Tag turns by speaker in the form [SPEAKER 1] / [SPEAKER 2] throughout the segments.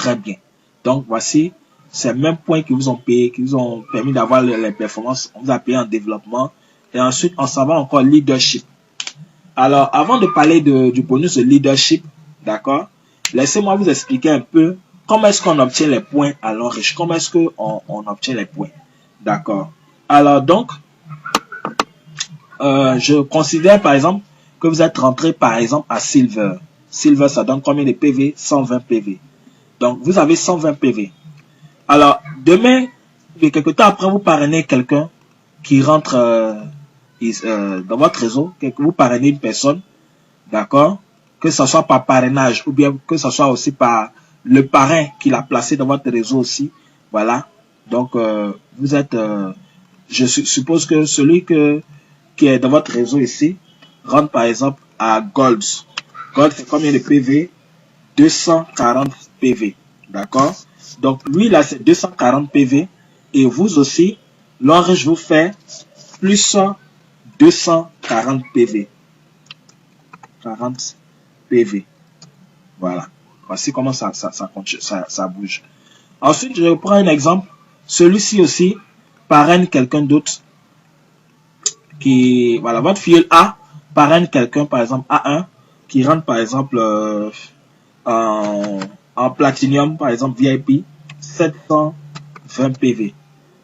[SPEAKER 1] très bien. Donc, voici ces mêmes points qui vous ont payé, qui vous ont permis d'avoir les performances. On vous a payé en développement. Et ensuite, on s'en va encore leadership. Alors, avant de parler du bonus de leadership, d'accord, laissez-moi vous expliquer un peu comment est-ce qu'on obtient les points à l'enrichissement. Comment est-ce qu'on obtient les points. D'accord. Alors, donc, je considère par exemple que vous êtes rentré par exemple à Silver. Silver, ça donne combien de PV? 120 PV. Donc, vous avez 120 PV. Alors, demain, quelque temps après, vous parrainez quelqu'un qui rentre dans votre réseau, que vous parrainez une personne, d'accord? Que ce soit par parrainage ou bien que ce soit aussi par le parrain qui l'a placé dans votre réseau aussi. Voilà. Donc, vous êtes, je suppose que celui qui est dans votre réseau ici rentre par exemple à Gold. Gold, c'est combien de PV? 240 PV. D'accord? Donc, lui, là, c'est 240 PV. Et vous aussi, l'enrichissement je vous fais plus 240 PV. 40 PV. Voilà. Voici comment ça bouge. Ensuite, je prends un exemple. Celui-ci aussi parraine quelqu'un d'autre qui, voilà, votre filleul A parraine quelqu'un, par exemple A1, qui rentre par exemple en Platinum, par exemple VIP, 720 PV.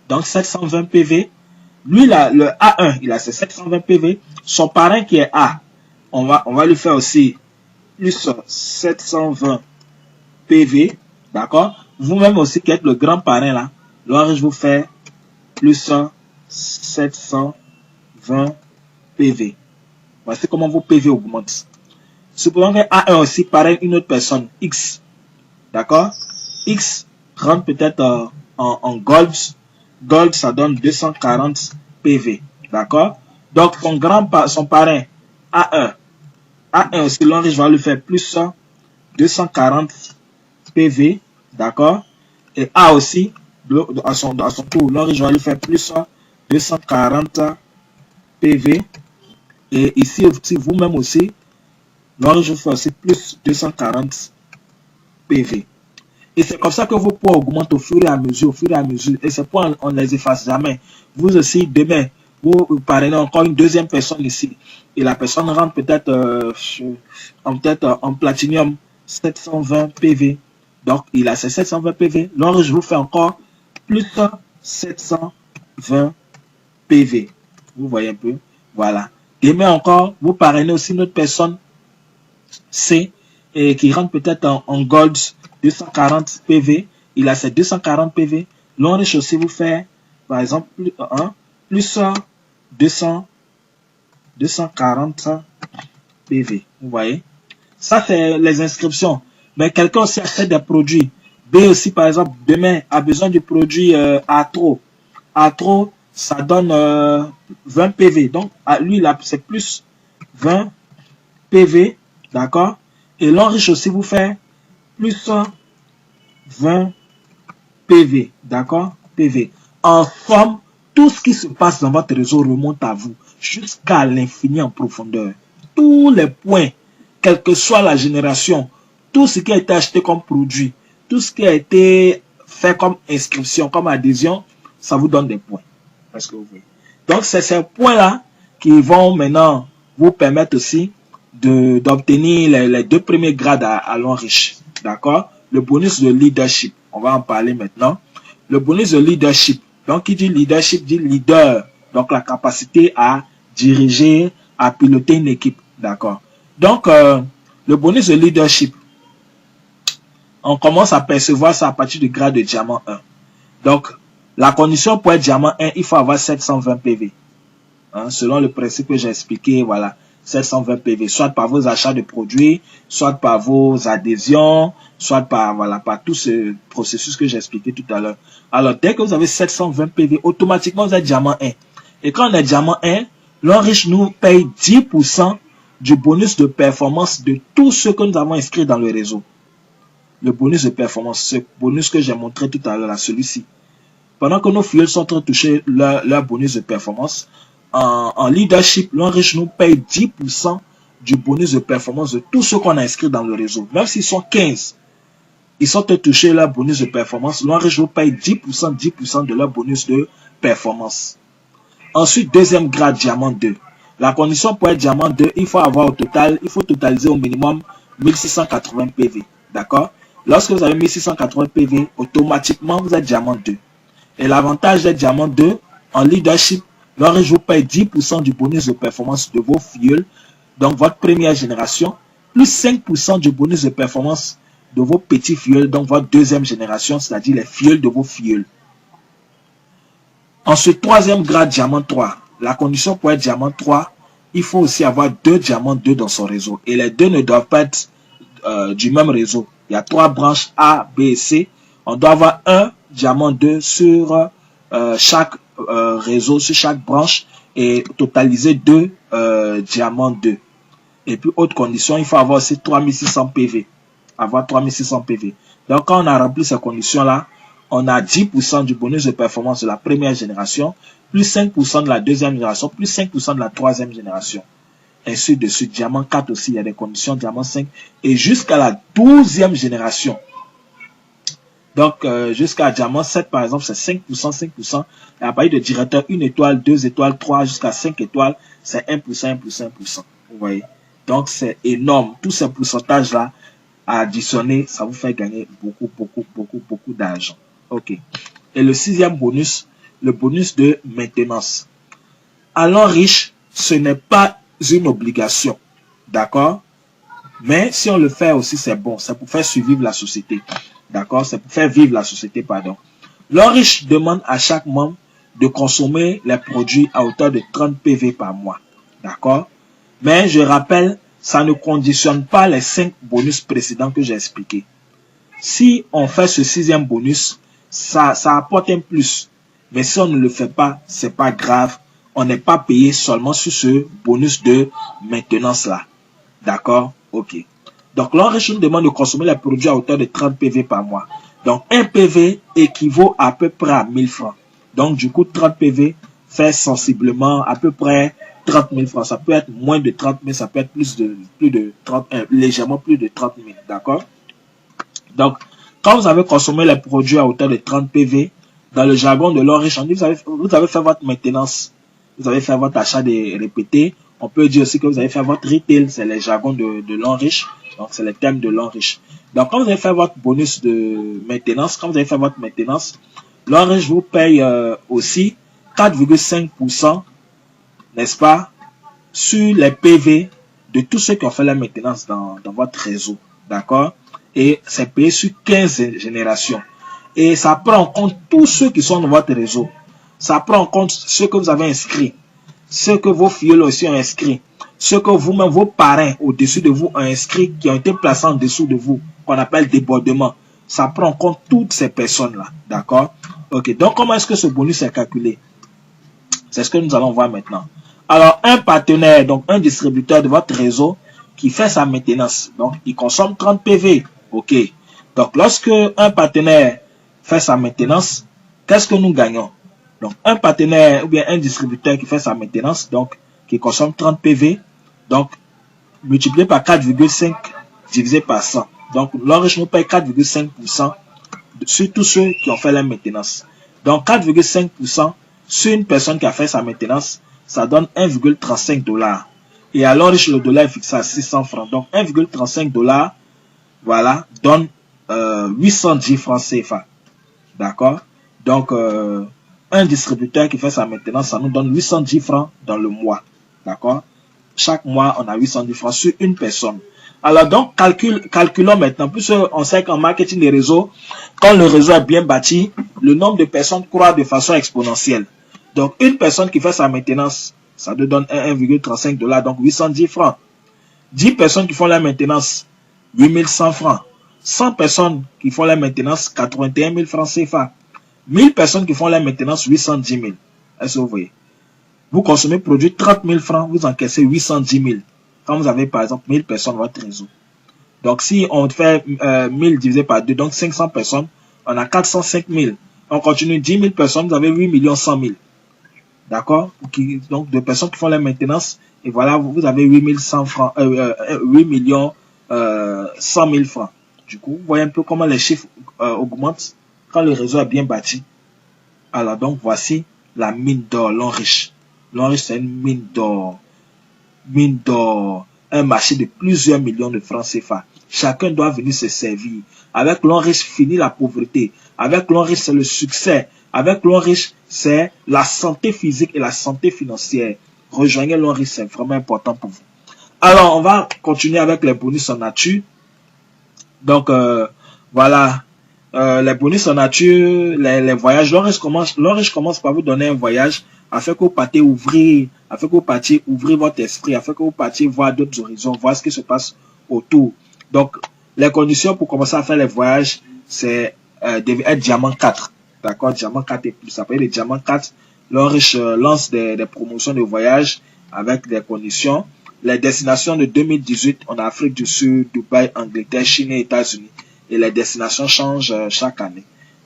[SPEAKER 1] Donc 720 PV, lui là, le A1, il a ses 720 PV. Son parrain qui est A, on va lui faire aussi plus 720 PV, d'accord? Vous-même aussi qui êtes le grand parrain là, alors je vous fais plus 720 PV. Voici comment vos PV augmentent. Supposons que A1 aussi parraine une autre personne, X, d'accord? X rentre peut-être en Gold. Gold, ça donne 240 PV, d'accord? Donc, son parrain, A1 aussi, l'enrichissement je vais lui faire plus 240 PV, d'accord? Et A aussi, à son tour, l'enrichissement je vais lui faire plus 240 PV. Et ici, vous-même aussi, l'enrichissement je fais aussi plus 240 PV. Et c'est comme ça que vos points augmentent au fur et à mesure, Et ces points, on ne les efface jamais. Vous aussi, demain, vous parrainez encore une deuxième personne ici. Et la personne rentre peut-être en Platinum 720 PV. Donc, il a ses 720 PV. Alors, je vous fais encore plus 720 PV. Vous voyez un peu? Voilà. Demain encore, vous parrainez aussi une autre personne C et qui rentre peut-être en Gold 240 PV. Il a ses 240 PV. L'enrichissement aussi vous fait, par exemple, plus 240 PV. Vous voyez? Ça, c'est les inscriptions. Mais quelqu'un aussi achète des produits. B aussi, par exemple, demain, a besoin du produit Atro. Atro, ça donne 20 PV. Donc, à lui, c'est plus 20 PV. D'accord? Et l'enrichissement aussi vous fait plus 20 PV. D'accord? PV. En somme, tout ce qui se passe dans votre réseau remonte à vous jusqu'à l'infini en profondeur. Tous les points, quelle que soit la génération, tout ce qui a été acheté comme produit, tout ce qui a été fait comme inscription, comme adhésion, ça vous donne des points. Parce que vous voyez. Donc, c'est ces points-là qui vont maintenant vous permettre aussi d'obtenir les deux premiers grades à l'enrichissement. D'accord? Le bonus de leadership. On va en parler maintenant. Le bonus de leadership. Donc, qui dit leadership dit leader. Donc, la capacité à diriger, à piloter une équipe. D'accord? Donc, le bonus de leadership, on commence à percevoir ça à partir du grade de diamant 1. Donc, la condition pour être diamant 1, il faut avoir 720 PV. Hein, selon le principe que j'ai expliqué, voilà. 720 PV, soit par vos achats de produits, soit par vos adhésions, soit par, voilà, par tout ce processus que j'ai expliqué tout à l'heure. Alors, dès que vous avez 720 PV, automatiquement, vous êtes diamant 1. Et quand on est diamant 1, l'enrichissement nous paye 10% du bonus de performance de tout ce que nous avons inscrit dans le réseau. Le bonus de performance, ce bonus que j'ai montré tout à l'heure, celui-ci. Pendant que nos filles sont en train de toucher leur bonus de performance, en leadership, l'enrichissement nous paye 10% du bonus de performance de tout ce qu'on a inscrit dans le réseau. Même s'ils sont 15, ils sont touchés leur bonus de performance. L'Enriche vous paye 10% de leur bonus de performance. Ensuite, deuxième grade, diamant 2. La condition pour être diamant 2, il faut avoir au total, il faut totaliser au minimum 1680 PV. D'accord? Lorsque vous avez 1680 PV, automatiquement, vous êtes diamant 2. Et l'avantage d'être diamant 2, en leadership, l'Enriche vous paye 10% du bonus de performance de vos filleuls, donc votre première génération, plus 5% du bonus de performance de vos petits filleuls, donc votre deuxième génération, c'est-à-dire les filleuls de vos filleuls. Ensuite, troisième grade, diamant 3. La condition pour être diamant 3, il faut aussi avoir 2 diamants 2 dans son réseau. Et les deux ne doivent pas être du même réseau. Il y a 3 branches A, B et C. On doit avoir un diamant 2 sur chaque réseau, sur chaque branche et totaliser 2 diamants 2. Et puis, autre condition, il faut avoir aussi 3600 PV. Avoir 3600 PV. Donc, quand on a rempli ces conditions-là, on a 10% du bonus de performance de la première génération, plus 5% de la deuxième génération, plus 5% de la troisième génération. Ainsi de suite. Diamant 4 aussi, il y a des conditions, diamant 5. Et jusqu'à la 12e génération. Donc, jusqu'à diamant 7, par exemple, c'est 5%, 5%. Et à partir de directeur, 1 étoile, 2 étoiles, 3, jusqu'à 5 étoiles, c'est 1%, 1%, 1%. Vous voyez? Donc, c'est énorme. Tous ces pourcentages-là, à additionner, ça vous fait gagner beaucoup d'argent. Ok. Et le sixième bonus, le bonus de maintenance. À l'Enriche, ce n'est pas une obligation. D'accord? Mais si on le fait aussi, c'est bon. C'est pour faire survivre la société. D'accord? C'est pour faire vivre la société, pardon. L'Enriche demande à chaque membre de consommer les produits à hauteur de 30 PV par mois. D'accord? Mais je rappelle, ça ne conditionne pas les 5 bonus précédents que j'ai expliqués. Si on fait ce sixième bonus, ça apporte un plus. Mais si on ne le fait pas, c'est pas grave. On n'est pas payé seulement sur ce bonus de maintenance là. D'accord? Ok. Donc l'Enriche nous demande de consommer les produits à hauteur de 30 PV par mois. Donc 1 PV équivaut à peu près à 1000 francs. Donc du coup 30 PV fait sensiblement à peu près 30 000 francs. Ça peut être moins de 30 000, ça peut être plus de 30, légèrement plus de 30 000. D'accord? Donc, quand vous avez consommé les produits à hauteur de 30 PV, dans le jargon de l'Enriche, on dit vous avez fait votre maintenance, vous avez fait votre achat des répétés. On peut dire aussi que vous avez fait votre retail, c'est les jargons de l'Enriche. Donc, c'est les thèmes de l'Enriche. Donc, quand vous avez fait votre bonus de maintenance, quand vous avez fait votre maintenance, l'Enriche vous paye aussi 4,5%, n'est-ce pas, sur les PV de tous ceux qui ont fait la maintenance dans votre réseau. D'accord? Et c'est payé sur 15 générations. Et ça prend en compte tous ceux qui sont dans votre réseau. Ça prend en compte ceux que vous avez inscrits, ceux que vos filles aussi ont inscrits, ceux que vous-même, vos parrains au-dessus de vous ont inscrits, qui ont été placés en dessous de vous, qu'on appelle débordement. Ça prend en compte toutes ces personnes-là. D'accord? Ok. Donc, comment est-ce que ce bonus est calculé? C'est ce que nous allons voir maintenant. Alors, un partenaire, donc un distributeur de votre réseau qui fait sa maintenance, donc il consomme 30 PV. Ok. Donc, lorsque un partenaire fait sa maintenance, qu'est-ce que nous gagnons? Donc, un partenaire ou bien un distributeur qui fait sa maintenance, donc qui consomme 30 PV, donc multiplié par 4,5 divisé par 100. Donc, l'Enriche nous paye 4,5% sur tous ceux qui ont fait la maintenance. Donc, 4,5% sur une personne qui a fait sa maintenance, ça donne 1,35 $. Et à l'Enriche, le dollar est fixé à 600 francs. Donc, 1,35 $, voilà, donne 810 francs CFA. D'accord? Donc, un distributeur qui fait sa maintenance, ça nous donne 810 francs dans le mois. D'accord? Chaque mois, on a 810 francs sur une personne. Alors, donc, calculons maintenant. Plus on sait qu'en marketing des réseaux, quand le réseau est bien bâti, le nombre de personnes croît de façon exponentielle. Donc, une personne qui fait sa maintenance, ça te donne 1,35 $, donc 810 francs. 10 personnes qui font la maintenance, 8100 francs. 100 personnes qui font la maintenance, 81 000 francs CFA. 1000 personnes qui font la maintenance, 810 000. Est-ce que vous voyez? Vous consommez produit 30 000 francs, vous encaissez 810 000. Quand vous avez par exemple 1000 personnes dans votre réseau. Donc si on fait 1000 divisé par 2, donc 500 personnes, on a 405 000. On continue 10 000 personnes, vous avez 8 100 000. D'accord? Donc de personnes qui font la maintenance, et voilà, vous avez 8 100 francs, 8 100 000 francs. Du coup, vous voyez un peu comment les chiffres augmentent quand le réseau est bien bâti. Alors donc, voici la mine d'or, Longriche. Longriche, c'est une mine d'or. Mine d'or. Un marché de plusieurs millions de francs CFA. Chacun doit venir se servir. Avec Longriche, fini la pauvreté. Avec Longriche, c'est le succès. Avec Longriche, c'est la santé physique et la santé financière. Rejoignez Longriche, c'est vraiment important pour vous. Alors, on va continuer avec les bonus en nature. Donc, voilà. Les bonus en nature, les voyages. Longriche commence par vous donner un voyage afin que vous partiez ouvrir, afin que vous partiez ouvrir votre esprit, afin que vous partiez voir d'autres horizons, voir ce qui se passe autour. Donc, les conditions pour commencer à faire les voyages, c'est être diamant 4. D'accord, diamant 4 et plus. Ça peut être les diamants 4. Longriche lance des promotions de voyage avec des conditions. Les destinations de 2018, on a Afrique du Sud, Dubaï, Angleterre, Chine et États-Unis. Et les destinations changent chaque année.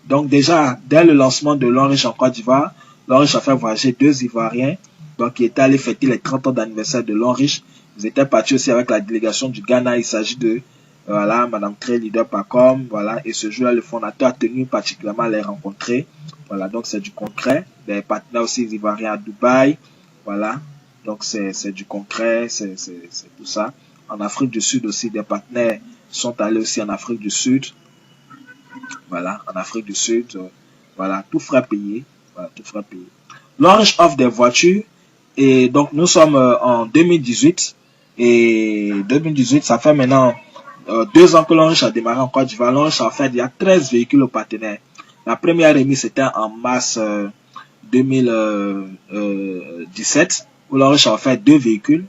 [SPEAKER 1] Donc déjà, dès le lancement de Longriche en Côte d'Ivoire, Longriche a fait voyager 2 Ivoiriens, donc qui étaient allés fêter les 30 ans d'anniversaire de Longriche. Ils étaient partis aussi avec la délégation du Ghana. Il s'agit de voilà, Madame Trey, leader Pacom, voilà, et ce jour-là, le fondateur a tenu particulièrement à les rencontrer. Voilà, donc c'est du concret. Des partenaires aussi ivoiriens à Dubaï, voilà, donc c'est du concret, c'est tout ça. En Afrique du Sud aussi, des partenaires sont allés aussi en Afrique du Sud. Voilà, en Afrique du Sud, voilà, tout frais payé. Voilà, tout frais payé. Longriche offre des voitures et donc nous sommes en 2018 et 2018, ça fait maintenant 2 ans que Longriche a démarré en Côte d'Ivoire. Longriche a fait il y a 13 véhicules aux partenaires. La première remise c'était en mars 2017 où Longriche a offert 2 véhicules,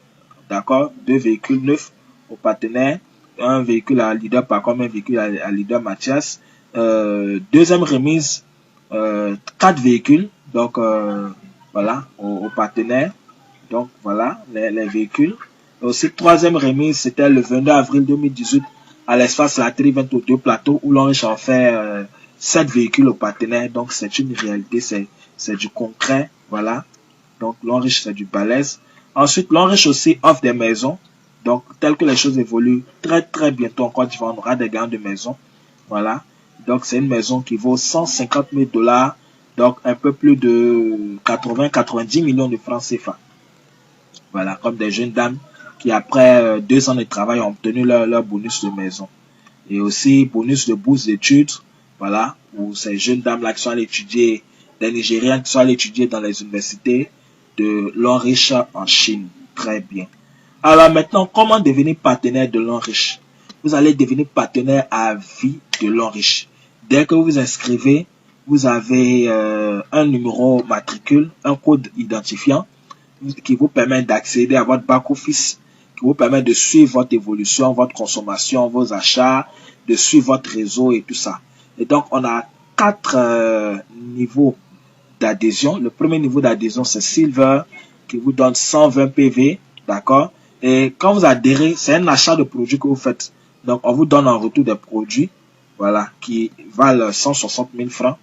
[SPEAKER 1] d'accord, 2 véhicules neufs aux partenaires, un véhicule à leader Pacom, un véhicule à leader Mathias. Deuxième remise, 4 véhicules, donc voilà, aux partenaires. Donc voilà, les véhicules. Et aussi, troisième remise, c'était le 22 avril 2018 à l'espace Latterie 22 plateau où Longriche a fait 7 véhicules aux partenaires. Donc c'est une réalité, c'est du concret, voilà. Donc Longriche, c'est du balèze. Ensuite, Longriche aussi offre des maisons. Donc, tel que les choses évoluent, très bientôt en Côte d'Ivoire, on aura des gains de maisons. Voilà. Donc, c'est une maison qui vaut 150 000 $, donc un peu plus de 90 millions de francs CFA. Voilà, comme des jeunes dames qui, après 2 ans de travail, ont obtenu leur bonus de maison. Et aussi, bonus de bourse d'études, voilà, où ces jeunes dames-là qui sont allées étudier, des Nigériens qui sont allés étudier dans les universités de Longriche en Chine. Très bien. Alors maintenant, comment devenir partenaire de Longriche? Vous allez devenir partenaire à vie de Longriche. Dès que vous vous inscrivez, vous avez un numéro matricule, un code identifiant qui vous permet d'accéder à votre back-office, qui vous permet de suivre votre évolution, votre consommation, vos achats, de suivre votre réseau et tout ça. Et donc, on a 4 niveaux d'adhésion. Le premier niveau d'adhésion, c'est Silver, qui vous donne 120 PV, d'accord? Et quand vous adhérez, c'est un achat de produits que vous faites. Donc, on vous donne en retour des produits, voilà, qui valent 160 000 francs.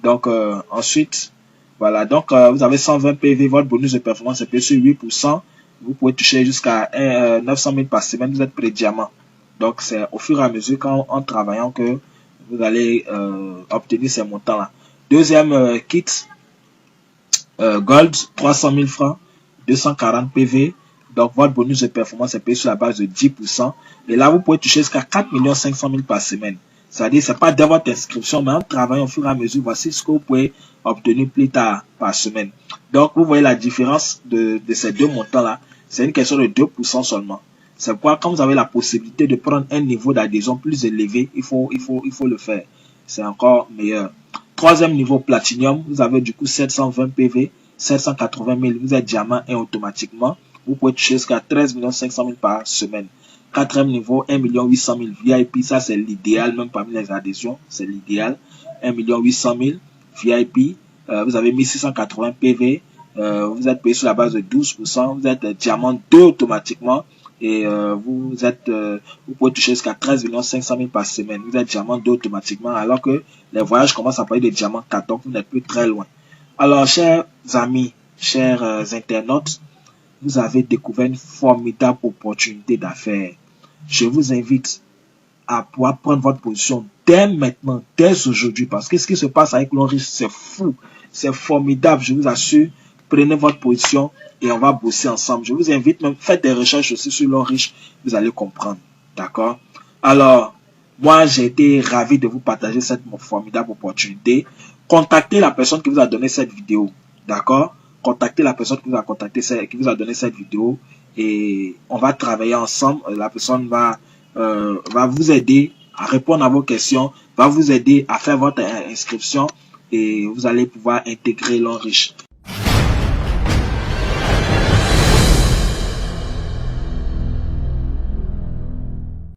[SPEAKER 1] Donc, ensuite, voilà, donc vous avez 120 PV, votre bonus de performance est payé sur 8%. Vous pouvez toucher jusqu'à 900 000 par semaine, vous êtes pré-diamant. Donc, c'est au fur et à mesure en travaillant que vous allez obtenir ces montants-là. Deuxième kit, Gold, 300 000 francs, 240 PV. Donc, votre bonus de performance est payé sur la base de 10%. Et là, vous pouvez toucher jusqu'à 4 500 000 par semaine. C'est-à-dire, c'est pas dès votre inscription, mais en travaillant au fur et à mesure, voici ce que vous pouvez obtenir plus tard par semaine. Donc, vous voyez la différence de ces 2 montants-là. C'est une question de 2% seulement. C'est pourquoi, quand vous avez la possibilité de prendre un niveau d'adhésion plus élevé, il faut le faire. C'est encore meilleur. Troisième niveau Platinum, vous avez du coup 720 PV, 780 000, vous êtes diamant et automatiquement, vous pouvez toucher jusqu'à 13 500 000 par semaine. Quatrième niveau, 1 800 000 VIP, ça c'est l'idéal, même parmi les adhésions, c'est l'idéal. 1 800 000 VIP, vous avez 1680 PV, vous êtes payé sur la base de 12%, vous êtes diamant 2 automatiquement et vous pouvez toucher jusqu'à 13 500 000 par semaine. Vous êtes diamant 2 automatiquement alors que les voyages commencent à parler de diamant 4, donc vous n'êtes plus très loin. Alors, chers amis, chers internautes, vous avez découvert une formidable opportunité d'affaires. Je vous invite à pouvoir prendre votre position dès maintenant, dès aujourd'hui. Parce que ce qui se passe avec l'Enriche, c'est fou. C'est formidable, je vous assure. Prenez votre position et on va bosser ensemble. Je vous invite même, faites des recherches aussi sur l'Enriche. Vous allez comprendre. D'accord? Alors, moi, j'ai été ravi de vous partager cette formidable opportunité. Contactez la personne qui vous a donné cette vidéo. D'accord? Contactez la personne qui vous a contacté, qui vous a donné cette vidéo. Et on va travailler ensemble. La personne va vous aider à répondre à vos questions, va vous aider à faire votre inscription et vous allez pouvoir intégrer l'Enriche.